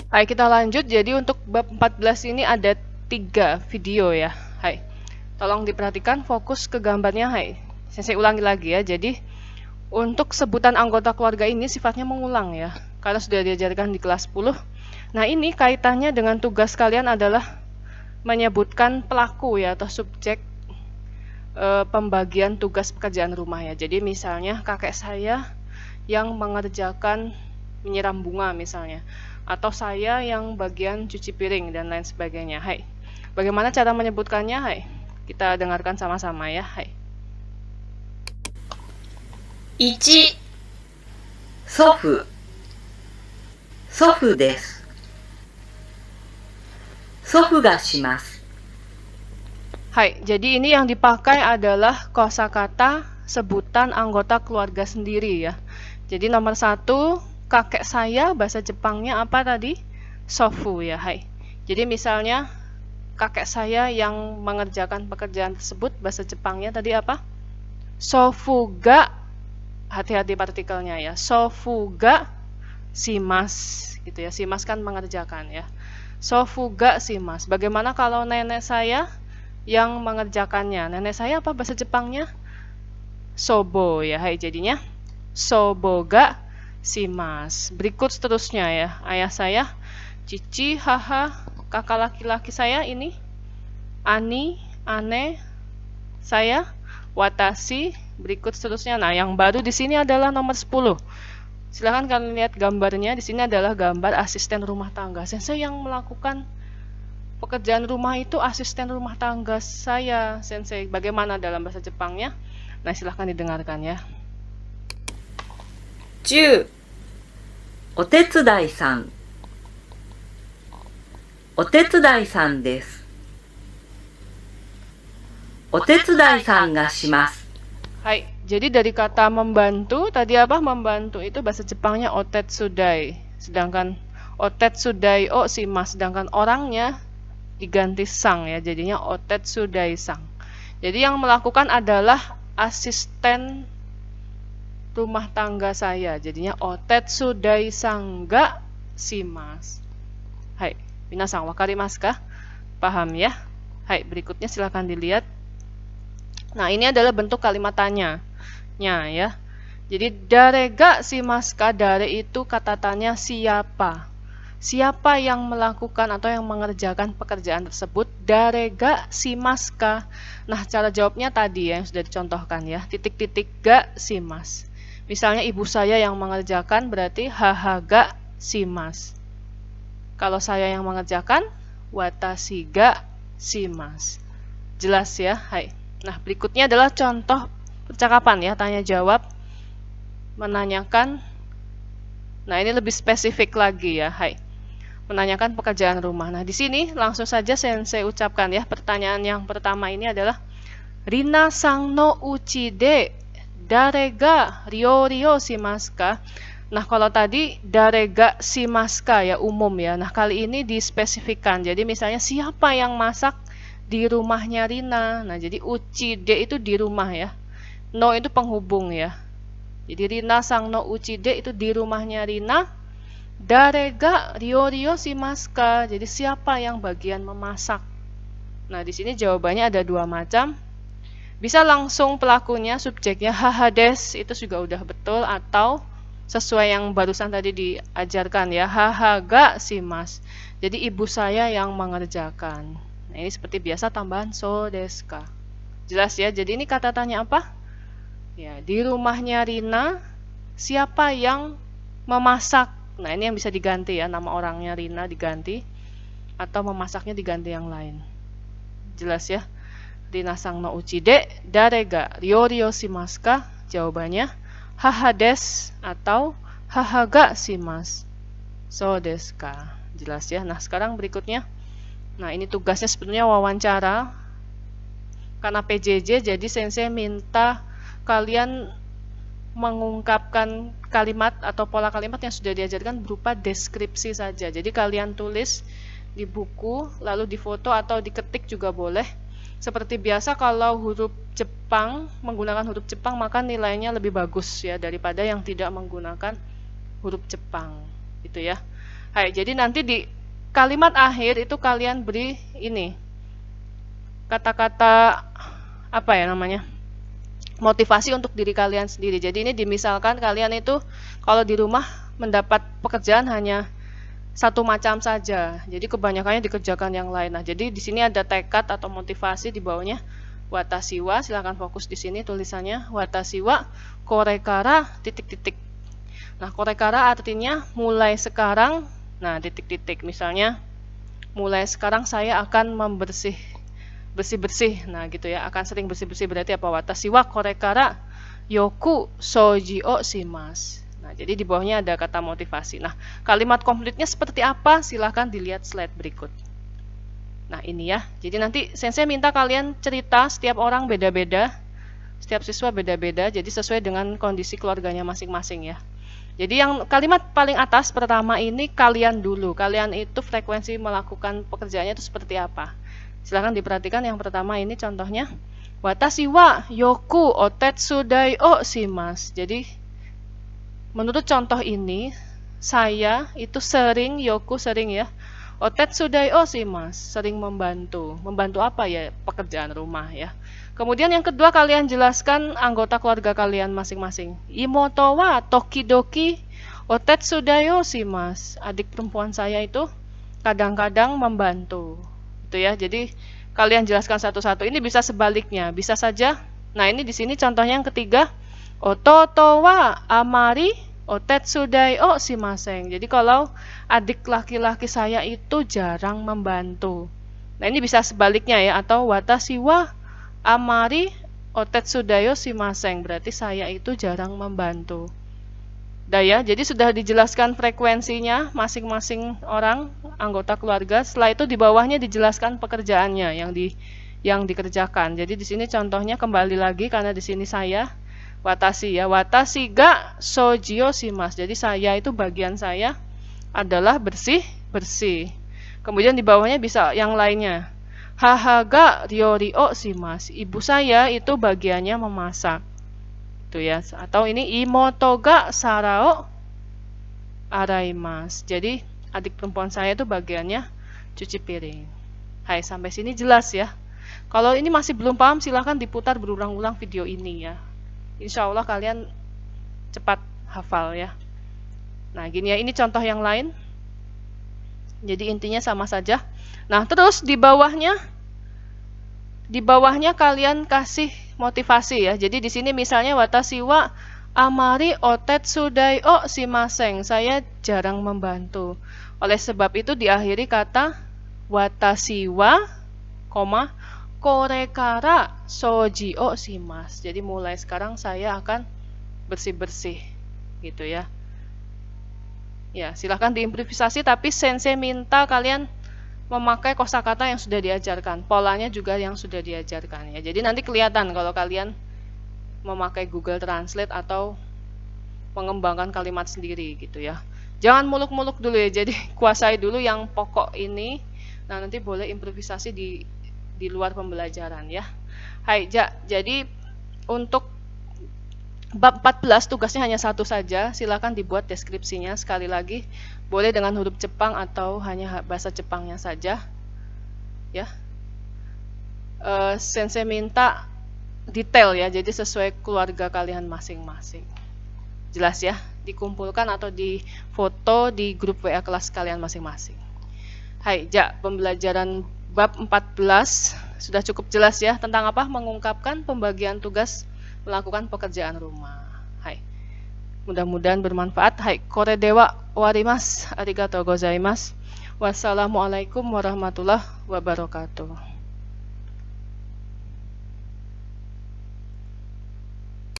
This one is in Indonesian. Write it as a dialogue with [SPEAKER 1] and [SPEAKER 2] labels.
[SPEAKER 1] Hai, kita lanjut. Jadi untuk bab 14 ini ada 3 video ya. Hai, tolong diperhatikan, fokus ke gambarnya. Hai, saya ulangi lagi ya. Jadi untuk sebutan anggota keluarga ini sifatnya mengulang ya, karena sudah diajarkan di kelas 10. Nah, ini kaitannya dengan tugas kalian adalah menyebutkan pelaku ya, atau subjek pembagian tugas pekerjaan rumah ya. Jadi misalnya kakek saya yang mengerjakan menyiram bunga misalnya, atau saya yang bagian cuci piring dan lain sebagainya. Hai, bagaimana cara menyebutkannya? Hai, kita dengarkan sama-sama ya. Hai.
[SPEAKER 2] 1、祖父、祖父です。祖父がします。
[SPEAKER 1] Hai, jadi ini yang dipakai adalah kosakata sebutan anggota keluarga sendiri ya. Jadi nomor 1, kakek saya, bahasa Jepangnya apa tadi? Sofu ya. Hai. Jadi misalnya kakek saya yang mengerjakan pekerjaan tersebut, bahasa Jepangnya tadi apa? Sofu ga, hati-hati partikelnya ya. Sofu ga shimas gitu ya. Shimas kan mengerjakan ya. Sofu ga shimas. Bagaimana kalau nenek saya yang mengerjakannya? Nenek saya apa bahasa Jepangnya? Sobo ya. Hai, jadinya sobo ga shimas. Berikut seterusnya ya. Ayah saya, cici, haha. Kakak laki-laki saya ini ani, ane, saya, watashi. Berikut seterusnya. Nah, yang baru di sini adalah nomor 10. Silahkan kalian lihat gambarnya. Di sini adalah gambar asisten rumah tangga. Sensei yang melakukan pekerjaan rumah itu asisten rumah tangga saya, Sensei. Bagaimana dalam bahasa Jepangnya? Nah, silahkan didengarkan ya.
[SPEAKER 2] 10、お手伝いさん。お手伝いさんです。お手伝いさんがします。
[SPEAKER 1] Hai, jadi dari kata membantu, tadi apa? Membantu itu bahasa Jepangnya otetsudai. Sedangkan otetsudai o shimasu, sedangkan orangnya diganti sang ya, jadinya otetsudai sang. Jadi yang melakukan adalah asisten rumah tangga saya, jadinya otetsudai sang ga shimasu. Hai, minasan wakarimasu ka? Paham ya? Hai, berikutnya silakan dilihat. Nah, ini adalah bentuk kalimat tanya ya. Jadi dare ga shimasu ka, dare itu kata tanya siapa. Siapa yang melakukan atau yang mengerjakan pekerjaan tersebut? Dare ga shimasu ka. Nah, cara jawabnya tadi ya, yang sudah dicontohkan ya. Titik-titik ga shimasu. Misalnya ibu saya yang mengerjakan berarti haha ga shimasu. Kalau saya yang mengerjakan, watashi ga shimasu. Jelas ya? Hai. Nah, berikutnya adalah contoh percakapan ya, tanya jawab, menanyakan. Nah, ini lebih spesifik lagi ya. Hai. Menanyakan pekerjaan rumah. Nah, di sini langsung saja Sensei ucapkan ya. Pertanyaan yang pertama ini adalah Rina sang no uchi de dare ga ryori o shimasu ka? Nah, kalau tadi dare ga shimasu ka ya, umum ya. Nah, kali ini dispesifikkan. Jadi misalnya siapa yang masak di rumahnya Rina. Nah, jadi uchide itu di rumah ya. No itu penghubung ya. Jadi Rina sang no uchide itu di rumahnya Rina. Dare ga ryori o shimasu ka? Jadi siapa yang bagian memasak? Nah, di sini jawabannya ada 2 macam. Bisa langsung pelakunya, subjeknya haha des, itu juga udah betul, atau sesuai yang barusan tadi diajarkan ya, haha ga shimasu. Jadi ibu saya yang mengerjakan. Nah, ini seperti biasa tambahan so desu ka. Jelas ya? Jadi ini kata tanya apa? Ya, di rumahnya Rina, siapa yang memasak? Nah, ini yang bisa diganti ya, nama orangnya Rina diganti, atau memasaknya diganti yang lain. Jelas ya? Rina sang no uchide dare ga ryori o shimasu ka? Jawabannya haha des atau haha ga shimasu. So desu ka. Jelas ya? Nah, sekarang berikutnya. Nah, ini tugasnya sebetulnya wawancara. Karena PJJ, jadi Sensei minta kalian mengungkapkan kalimat atau pola kalimat yang sudah diajarkan berupa deskripsi saja. Jadi kalian tulis di buku, lalu difoto atau diketik juga boleh. Seperti biasa, kalau huruf Jepang, menggunakan huruf Jepang, maka nilainya lebih bagus ya daripada yang tidak menggunakan huruf Jepang. Gitu ya. Hai, jadi nanti di kalimat akhir itu kalian beri ini kata-kata apa ya namanya, motivasi untuk diri kalian sendiri. Jadi ini dimisalkan kalian itu kalau di rumah mendapat pekerjaan hanya satu macam saja, jadi kebanyakannya dikerjakan yang lain. Nah, jadi di sini ada tekad atau motivasi di bawahnya watashi wa, silahkan fokus di sini tulisannya watashi wa korekara titik-titik. Nah, korekara artinya mulai sekarang. Nah, titik-titik, misalnya mulai sekarang saya akan bersih-bersih. Nah, gitu ya, akan sering bersih-bersih, berarti apa? Watashi wa korekara yoku soji o shimasu. Nah, jadi di bawahnya ada kata motivasi. Nah, kalimat komplitnya seperti apa? Silahkan dilihat slide berikut. Nah, ini ya. Jadi nanti sensei minta kalian cerita, setiap orang beda-beda, setiap siswa beda-beda, jadi sesuai dengan kondisi keluarganya masing-masing ya. Jadi yang kalimat paling atas pertama ini kalian dulu. Kalian itu frekuensi melakukan pekerjaannya itu seperti apa? Silahkan diperhatikan yang pertama ini contohnya. Watashi wa yoku otetsu dai o shimasu. Jadi menurut contoh ini, saya itu sering, yoku sering ya, otetsu dai o shimasu, sering membantu. Membantu apa ya? Pekerjaan rumah ya. Kemudian yang kedua, kalian jelaskan anggota keluarga kalian masing-masing. Imoto wa tokidoki otetsu dai o shimasu. Adik perempuan saya itu kadang-kadang membantu. Itu ya. Jadi kalian jelaskan satu-satu. Ini bisa sebaliknya, bisa saja. Nah, ini di sini contohnya yang ketiga. Ototo wa amari otetsu dai o shimasen. Jadi kalau adik laki-laki saya itu jarang membantu. Nah, ini bisa sebaliknya ya, atau watashi wa amari otetsu dai o shimasen. Berarti saya itu jarang membantu. Daya, jadi sudah dijelaskan frekuensinya masing-masing orang anggota keluarga. Setelah itu di bawahnya dijelaskan pekerjaannya yang dikerjakan. Jadi di sini contohnya kembali lagi karena di sini saya watashi ya, watashi ga soji o shimasu. Jadi saya itu bagian saya adalah bersih. Kemudian di bawahnya bisa yang lainnya. Haha ga ryori o shimasu. Ibu saya itu bagiannya memasak. Itu ya. Atau ini imoto ga sara o araimasu. Jadi adik perempuan saya itu bagiannya cuci piring. Hai, sampai sini jelas ya. Kalau ini masih belum paham, silahkan diputar berulang-ulang video ini ya. Insya Allah kalian cepat hafal ya. Nah, gini ya, ini contoh yang lain. Jadi intinya sama saja. Nah, terus di bawahnya kalian kasih motivasi ya. Jadi di sini misalnya watashi wa amari otetsu dai o shimasen. Saya jarang membantu. Oleh sebab itu diakhiri kata watashi wa, korekara soji o shimasu. Jadi mulai sekarang saya akan bersih-bersih gitu ya. Ya, silahkan diimprovisasi, tapi sensei minta kalian memakai kosakata yang sudah diajarkan. Polanya juga yang sudah diajarkan ya. Jadi nanti kelihatan kalau kalian memakai Google Translate atau mengembangkan kalimat sendiri gitu ya. Jangan muluk-muluk dulu ya. Jadi kuasai dulu yang pokok ini. Nah, nanti boleh improvisasi di luar pembelajaran ya. Hai, jadi untuk bab 14 tugasnya hanya satu saja. Silakan dibuat deskripsinya sekali lagi. Boleh dengan huruf Jepang atau hanya bahasa Jepangnya saja. Ya. Sensei minta detail ya. Jadi sesuai keluarga kalian masing-masing. Jelas ya? Dikumpulkan atau difoto di grup WA kelas kalian masing-masing. Hai, pembelajaran bab 14 sudah cukup jelas ya tentang apa? Mengungkapkan pembagian tugas melakukan pekerjaan rumah. Hai. Mudah-mudahan bermanfaat. Hai, kore dewa warimasu. Arigatou gozaimasu. Wassalamualaikum warahmatullahi wabarakatuh.